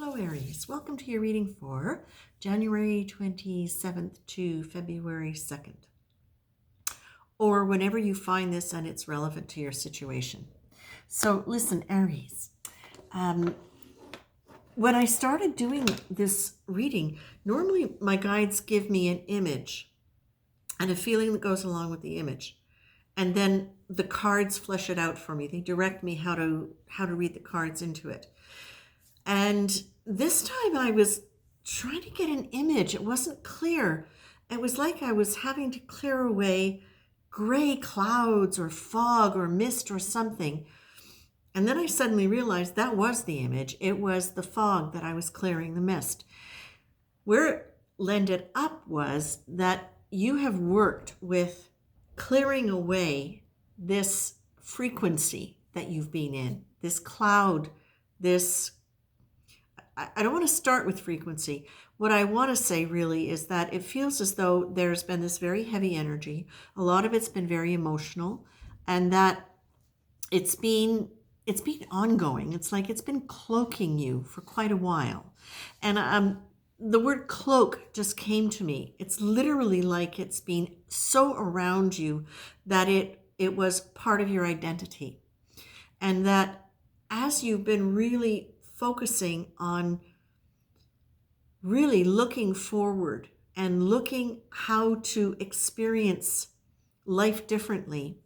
Hello Aries, welcome to your reading for January 27th to February 2nd, or whenever you find this and it's relevant to your situation. So listen, Aries, when I started doing this reading, normally my guides give me an image and a feeling that goes along with the image. And then the cards flesh it out for me. They direct me how to read the cards into it. And this time I was trying to get an image. It wasn't clear. It was like I was having to clear away gray clouds or fog or mist or something. And then I suddenly realized that was the image. It was the fog that I was clearing, the mist. Where it landed up was that you have worked with clearing away this frequency that you've been in, this cloud, this I don't want to start with frequency. What I want to say really is that it feels as though there's been this very heavy energy. A lot of it's been very emotional, and that it's been ongoing. It's like it's been cloaking you for quite a while. And the word cloak just came to me. It's literally like it's been so around you that it was part of your identity. And that as you've been really focusing on really looking forward and looking how to experience life differently,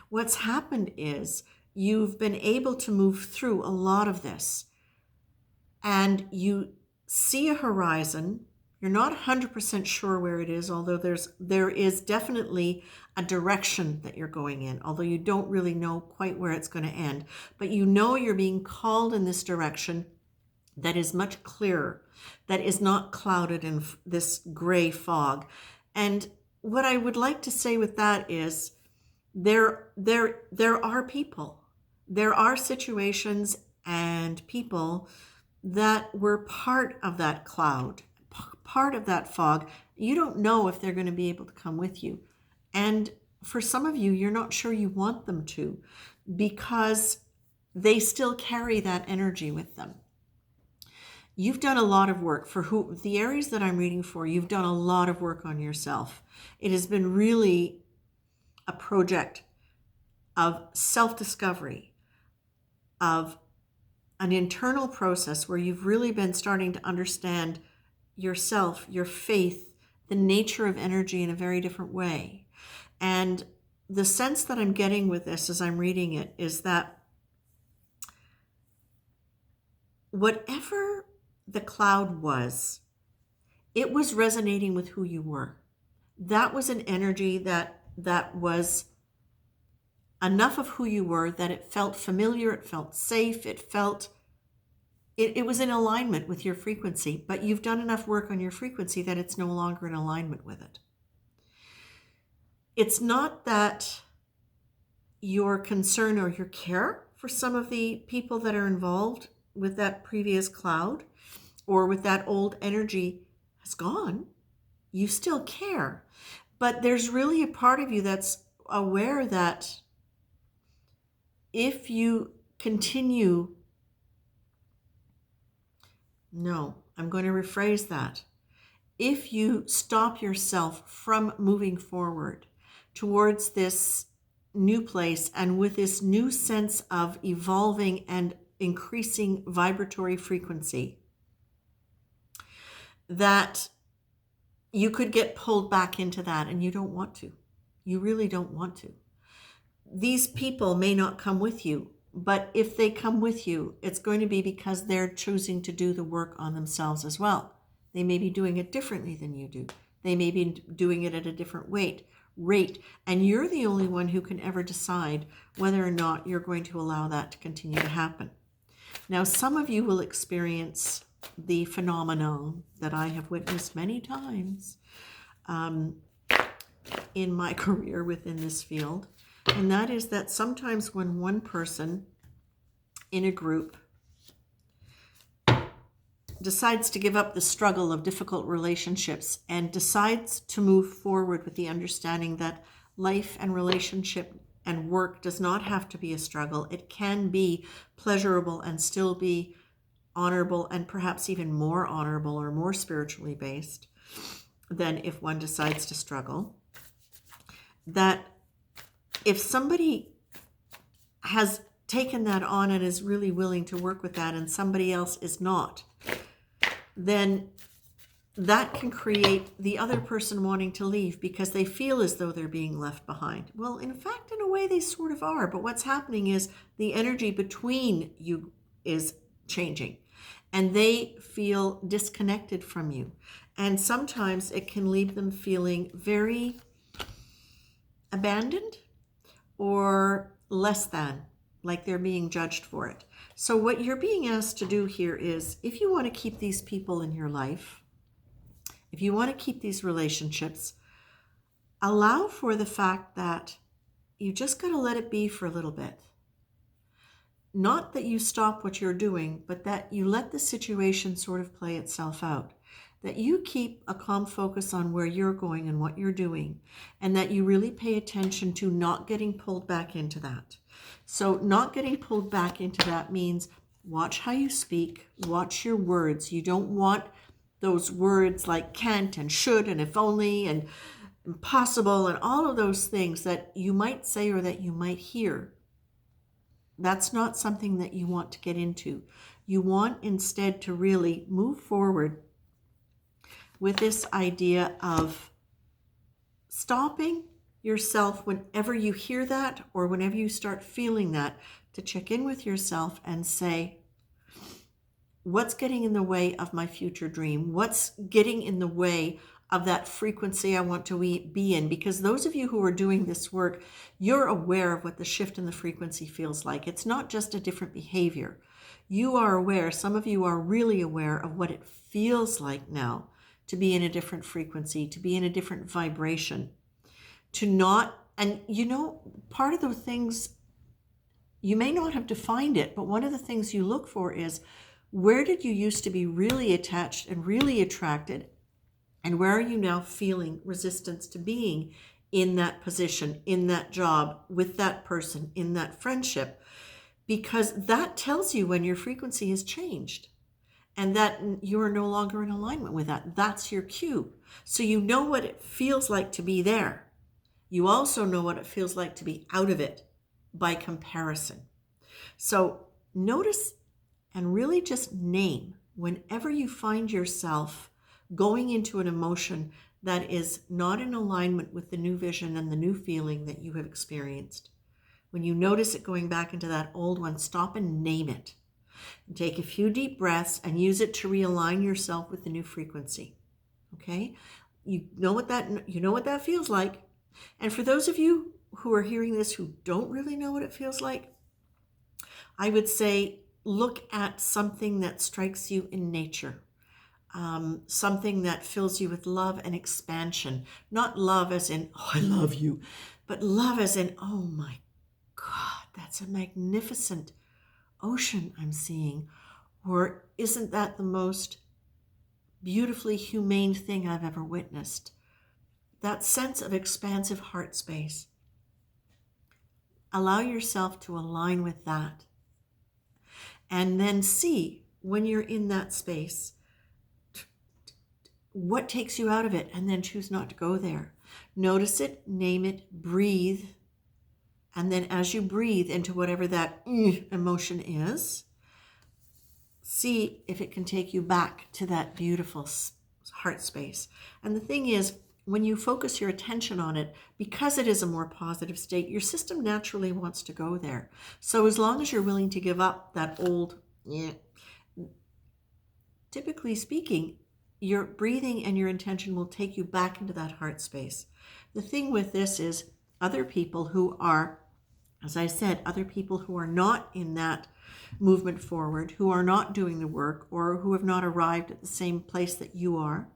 what's happened is you've been able to move through a lot of this, and you see a horizon. You're not 100% sure where it is, although there is definitely a direction that you're going in, although you don't really know quite where it's going to end. But you know you're being called in this direction that is much clearer, that is not clouded in this gray fog. And what I would like to say with that is there are people, there are situations and people that were part of that cloud, part of that fog. You don't know if they're going to be able to come with you. And for some of you, you're not sure you want them to, because they still carry that energy with them. You've done a lot of work for the Aries that I'm reading for. You've done a lot of work on yourself. It has been really a project of self-discovery, of an internal process where you've really been starting to understand yourself, your faith, the nature of energy in a very different way. And the sense that I'm getting with this as I'm reading it is that whatever the cloud was, it was resonating with who you were. That was an energy that was enough of who you were that it felt familiar, it felt safe, it was in alignment with your frequency, but you've done enough work on your frequency that it's no longer in alignment with it. It's not that your concern or your care for some of the people that are involved with that previous cloud or with that old energy has gone. You still care, but there's really a part of you that's aware that if you continue, no, I'm going to rephrase that. If you stop yourself from moving forward towards this new place and with this new sense of evolving and increasing vibratory frequency, that you could get pulled back into that, and you don't want to. You really don't want to. These people may not come with you, but if they come with you, it's going to be because they're choosing to do the work on themselves as well. They may be doing it differently than you do. They may be doing it at a different rate, and you're the only one who can ever decide whether or not you're going to allow that to continue to happen. Now, some of you will experience the phenomenon that I have witnessed many times in my career within this field, and that is that sometimes when one person in a group decides to give up the struggle of difficult relationships and decides to move forward with the understanding that life and relationship and work does not have to be a struggle. It can be pleasurable and still be honorable and perhaps even more honorable or more spiritually based than if one decides to struggle. That if somebody has taken that on and is really willing to work with that and somebody else is not, then that can create the other person wanting to leave because they feel as though they're being left behind. Well, in fact, in a way, they sort of are. But what's happening is the energy between you is changing and they feel disconnected from you. And sometimes it can leave them feeling very abandoned or less than, like they're being judged for it. So what you're being asked to do here is, if you want to keep these people in your life, if you want to keep these relationships, allow for the fact that you just got to let it be for a little bit. Not that you stop what you're doing, but that you let the situation sort of play itself out. That you keep a calm focus on where you're going and what you're doing, and that you really pay attention to not getting pulled back into that. So not getting pulled back into that means watch how you speak, watch your words. You don't want those words like can't and should and if only and impossible and all of those things that you might say or that you might hear. That's not something that you want to get into. You want instead to really move forward with this idea of stopping yourself whenever you hear that or whenever you start feeling that, to check in with yourself and say, what's getting in the way of my future dream? What's getting in the way of that frequency I want to be in? Because those of you who are doing this work, you're aware of what the shift in the frequency feels like. It's not just a different behavior. You are aware, some of you are really aware of what it feels like now to be in a different frequency, to be in a different vibration, to not, and you know, part of the things, you may not have defined it, but one of the things you look for is, where did you used to be really attached and really attracted? And where are you now feeling resistance to being in that position, in that job, with that person, in that friendship? Because that tells you when your frequency has changed and that you are no longer in alignment with that. That's your cue. So you know what it feels like to be there. You also know what it feels like to be out of it by comparison. So notice and really just name whenever you find yourself going into an emotion that is not in alignment with the new vision and the new feeling that you have experienced. When you notice it going back into that old one, stop and name it. And take a few deep breaths and use it to realign yourself with the new frequency. Okay? You know what that feels like. And for those of you who are hearing this who don't really know what it feels like, I would say look at something that strikes you in nature. Something that fills you with love and expansion. Not love as in, oh, I love you, but love as in, oh my God, that's a magnificent ocean I'm seeing. Or isn't that the most beautifully humane thing I've ever witnessed? That sense of expansive heart space. Allow yourself to align with that. And then see, when you're in that space, what takes you out of it, and then choose not to go there. Notice it, name it, breathe. And then as you breathe into whatever that emotion is, see if it can take you back to that beautiful heart space. And the thing is, when you focus your attention on it, because it is a more positive state, your system naturally wants to go there. So as long as you're willing to give up that old, typically speaking, your breathing and your intention will take you back into that heart space. The thing with this is other people who are, as I said, other people who are not in that movement forward, who are not doing the work, or who have not arrived at the same place that you are,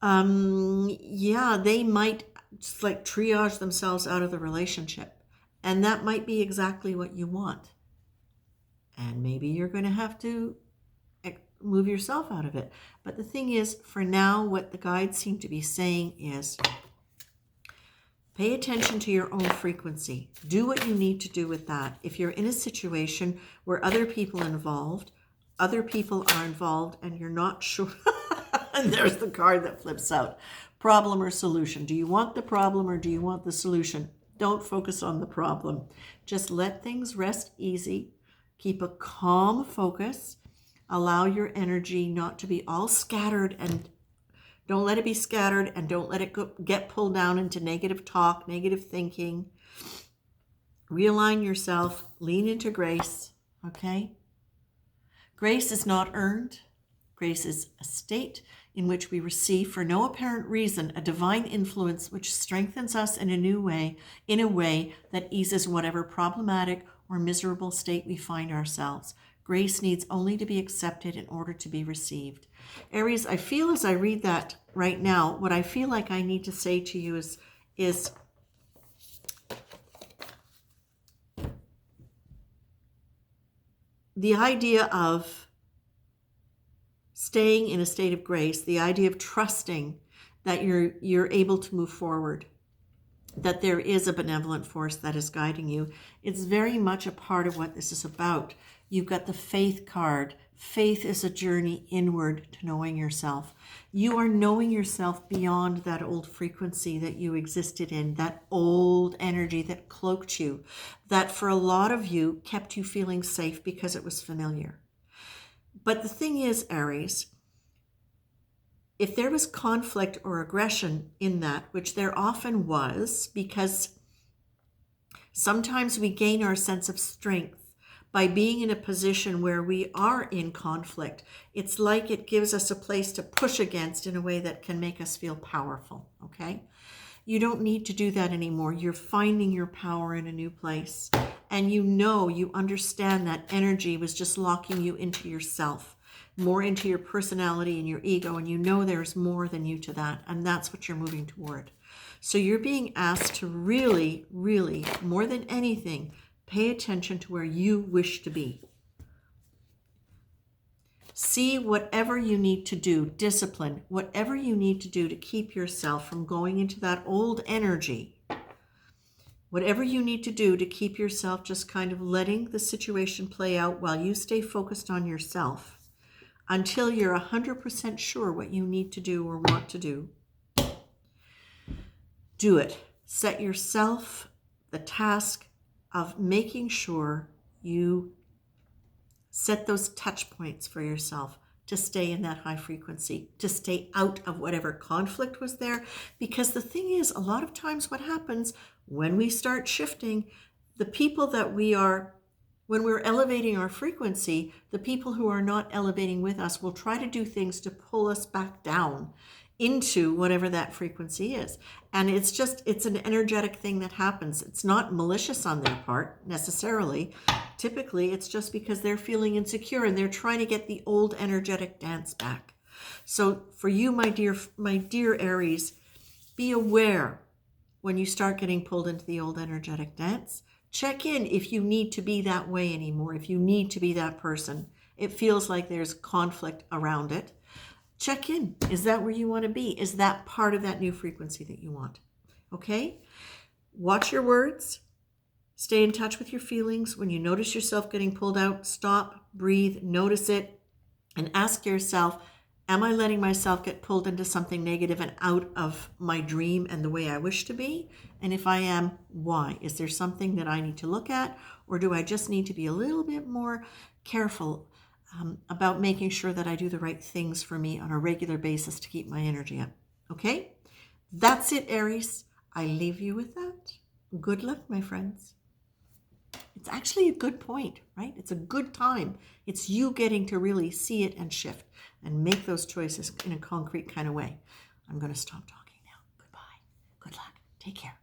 they might just like triage themselves out of the relationship. And that might be exactly what you want. And maybe you're going to have to move yourself out of it. But the thing is, for now, what the guides seem to be saying is pay attention to your own frequency. Do what you need to do with that. If you're in a situation where other people are involved, other people are involved and you're not sure. And there's the card that flips out. Problem or solution. Do you want the problem or do you want the solution? Don't focus on the problem. Just let things rest easy. Keep a calm focus. Allow your energy not to be all scattered, and don't let it be scattered, and don't let it get pulled down into negative talk, negative thinking. Realign yourself. Lean into grace. Okay? Grace is not earned. Grace is a state in which we receive, for no apparent reason, a divine influence which strengthens us in a way that eases whatever problematic or miserable state we find ourselves. Grace needs only to be accepted in order to be received. Aries, I feel as I read that right now, what I feel like I need to say to you is the idea of staying in a state of grace, the idea of trusting that you're able to move forward, that there is a benevolent force that is guiding you. It's very much a part of what this is about. You've got the faith card. Faith is a journey inward to knowing yourself. You are knowing yourself beyond that old frequency that you existed in, that old energy that cloaked you, that for a lot of you kept you feeling safe because it was familiar. But the thing is, Aries, if there was conflict or aggression in that, which there often was, because sometimes we gain our sense of strength by being in a position where we are in conflict. It's like it gives us a place to push against in a way that can make us feel powerful, okay? You don't need to do that anymore. You're finding your power in a new place. And you understand that energy was just locking you into yourself, more into your personality and your ego, and you know there's more than you to that, and that's what you're moving toward. So you're being asked to really, really, more than anything, pay attention to where you wish to be. See whatever you need to do, discipline, whatever you need to do to keep yourself from going into that old energy. Whatever you need to do to keep yourself just kind of letting the situation play out while you stay focused on yourself until you're 100% sure what you need to do or want to do. Do it. Set yourself the task of making sure you set those touch points for yourself to stay in that high frequency, to stay out of whatever conflict was there. Because the thing is, a lot of times what happens when we start shifting, the people that we are, when we're elevating our frequency, the people who are not elevating with us will try to do things to pull us back down into whatever that frequency is. And it's an energetic thing that happens. It's not malicious on their part necessarily. Typically, it's just because they're feeling insecure and they're trying to get the old energetic dance back. So for you, my dear Aries, be aware when you start getting pulled into the old energetic dance. Check in if you need to be that way anymore, if you need to be that person. It feels like there's conflict around it. Check in. Is that where you want to be? Is that part of that new frequency that you want? Okay? Watch your words. Stay in touch with your feelings. When you notice yourself getting pulled out, stop, breathe, notice it, and ask yourself, am I letting myself get pulled into something negative and out of my dream and the way I wish to be? And if I am, why? Is there something that I need to look at? Or do I just need to be a little bit more careful about making sure that I do the right things for me on a regular basis to keep my energy up? Okay? That's it, Aries. I leave you with that. Good luck, my friends. It's actually a good point, right? It's a good time. It's you getting to really see it and shift and make those choices in a concrete kind of way. I'm going to stop talking now. Goodbye. Good luck. Take care.